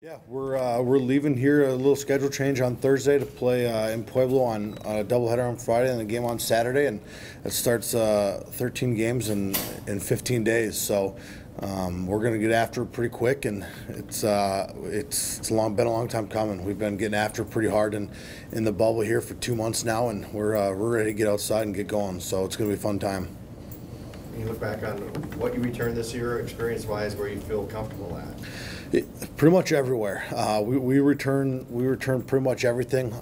Yeah, we're leaving here, a little schedule change on Thursday to play in Pueblo on a doubleheader on Friday and a game on Saturday, and it starts 13 games in 15 days. So we're gonna get after it pretty quick, and it's been a long time coming. We've been getting after it pretty hard in the bubble here for 2 months now, and we're ready to get outside and get going. So it's gonna be a fun time. When you look back on what you returned this year, experience-wise, where you feel comfortable at? Pretty much everywhere. We return pretty much everything.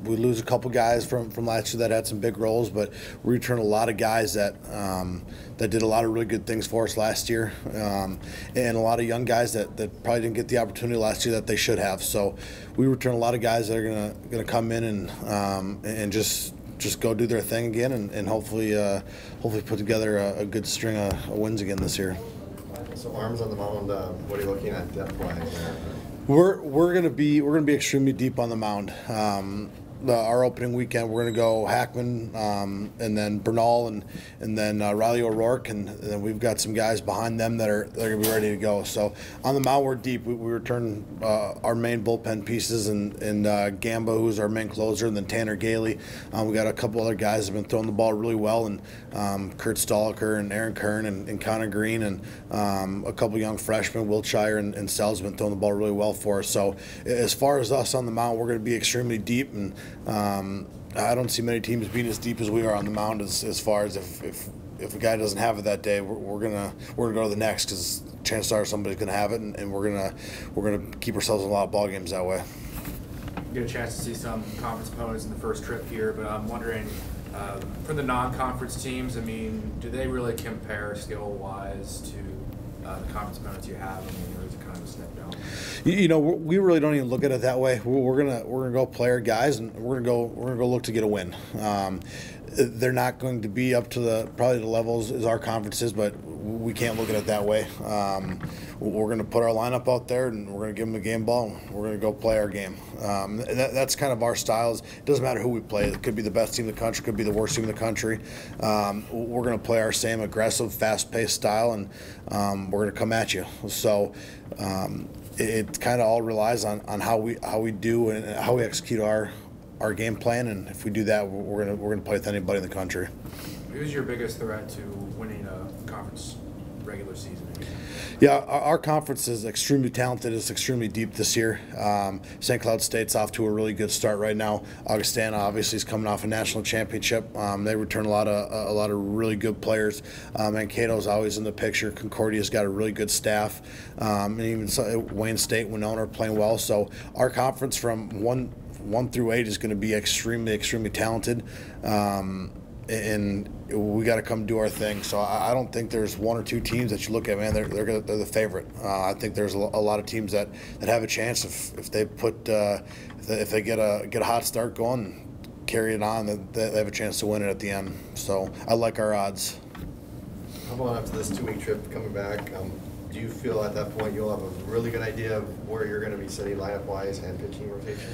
We lose a couple guys from last year that had some big roles, but we return a lot of guys that did a lot of really good things for us last year, and a lot of young guys that probably didn't get the opportunity last year that they should have. So we return a lot of guys that are gonna come in and just go do their thing again, and hopefully put together a good string of wins again this year. So arms on the mound, what are you looking at depth-wise there? We're gonna be extremely deep on the mound. Our opening weekend, we're gonna go Hackman, and then Bernal, and then Riley O'Rourke, and then we've got some guys behind them that are gonna be ready to go. So on the mound, we're deep. We return our main bullpen pieces, and Gamba, who's our main closer, and then Tanner Gailey. We got a couple other guys that have been throwing the ball really well, and Kurt Stoliker and Aaron Kern and Connor Green, and a couple young freshmen, Wiltshire and Sells, have been throwing the ball really well for us. So as far as us on the mound, we're gonna be extremely deep, and I don't see many teams being as deep as we are on the mound. As far as if a guy doesn't have it that day, we're gonna go to the next, because chances are somebody's gonna have it, and we're gonna keep ourselves in a lot of ball games that way. Get a chance to see some conference opponents in the first trip here, but I'm wondering, for the non-conference teams, I mean, do they really compare skill-wise to the conference opponents you have? I mean, or is it kind of a step down? You know, we really don't even look at it that way. We're gonna go play our guys, and we're gonna go look to get a win. They're not going to be up to probably the levels as our conference is, but we can't look at it that way. We're going to put our lineup out there, and we're going to give them the game ball, and we're going to go play our game. That's kind of our styles. It doesn't matter who we play. It could be the best team in the country, could be the worst team in the country. We're going to play our same aggressive, fast-paced style, and we're going to come at you. So it kind of all relies on how we do and how we execute our game plan, and if we do that, we're gonna play with anybody in the country. Who's your biggest threat to winning a conference regular season? Yeah, our conference is extremely talented. It's extremely deep this year. St. Cloud State's off to a really good start right now. Augustana obviously is coming off a national championship. They return a lot of really good players. Mankato's always in the picture. Concordia's got a really good staff, and even Wayne State, Winona are playing well. So our conference from 1 through 8 is going to be extremely talented, and we got to come do our thing. So I don't think there's one or two teams that you look at, man, they're the favorite. I think there's a lot of teams that have a chance if they get a hot start going, carry it on, that they have a chance to win it at the end. So I like our odds. How about after this 2-week trip coming back? Do you feel at that point you'll have a really good idea of where you're going to be sitting lineup-wise and pitching rotation?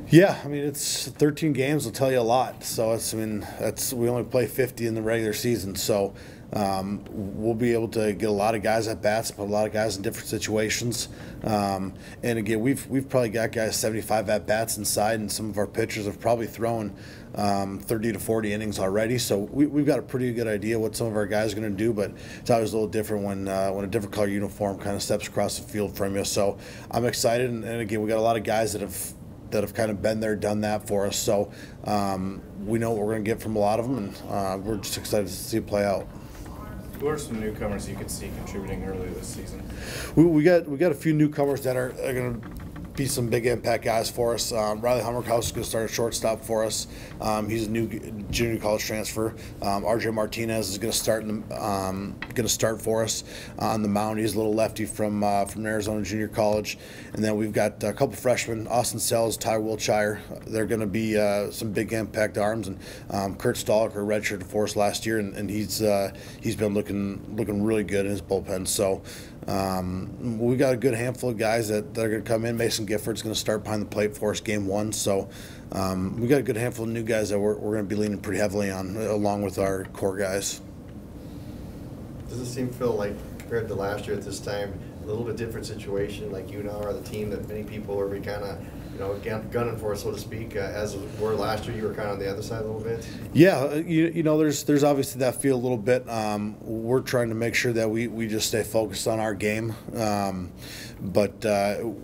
Yeah, I mean, it's 13 games will tell you a lot. So we only play 50 in the regular season, so we'll be able to get a lot of guys at bats, put a lot of guys in different situations. And again, we've probably got guys 75 at bats inside, and some of our pitchers have probably thrown 30 to 40 innings already. So we've got a pretty good idea what some of our guys are going to do, but it's always a little different when a different color uniform kind of steps across the field from you. So I'm excited, and again, we got a lot of guys that have kind of been there, done that for us. So we know what we're going to get from a lot of them, and we're just excited to see it play out. Who are some newcomers you could see contributing early this season? We got a few newcomers that are going to be some big impact guys for us. Riley Hummerhouse is going to start at shortstop for us. He's a new junior college transfer. RJ Martinez is going to start for us on the mound. He's a little lefty from Arizona Junior College. And then we've got a couple freshmen, Austin Sells, Ty Wiltshire. They're going to be some big impact arms. And Kurt Stoliker redshirted for us last year, and he's been looking really good in his bullpen. So we got a good handful of guys that are going to come in. Mason Gifford's going to start behind the plate for us game 1. So we got a good handful of new guys that we're going to be leaning pretty heavily on, along with our core guys. Does it feel like, compared to last year at this time, a little bit different situation, like you now are the team that many people are kind of, gunning for, so to speak, as were last year. You were kind of on the other side a little bit. Yeah, there's obviously that feel a little bit. We're trying to make sure that we just stay focused on our game, but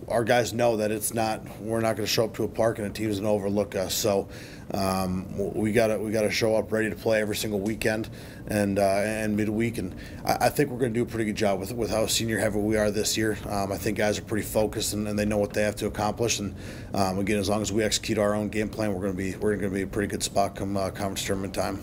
our guys know that we're not going to show up to a park and a team's going to overlook us. So we gotta show up ready to play every single weekend and midweek, and I think we're going to do a pretty good job with how senior heavy we are this year. I think guys are pretty focused and they know what they have to accomplish. And again, as long as we execute our own game plan, we're going to be in a pretty good spot come conference tournament time.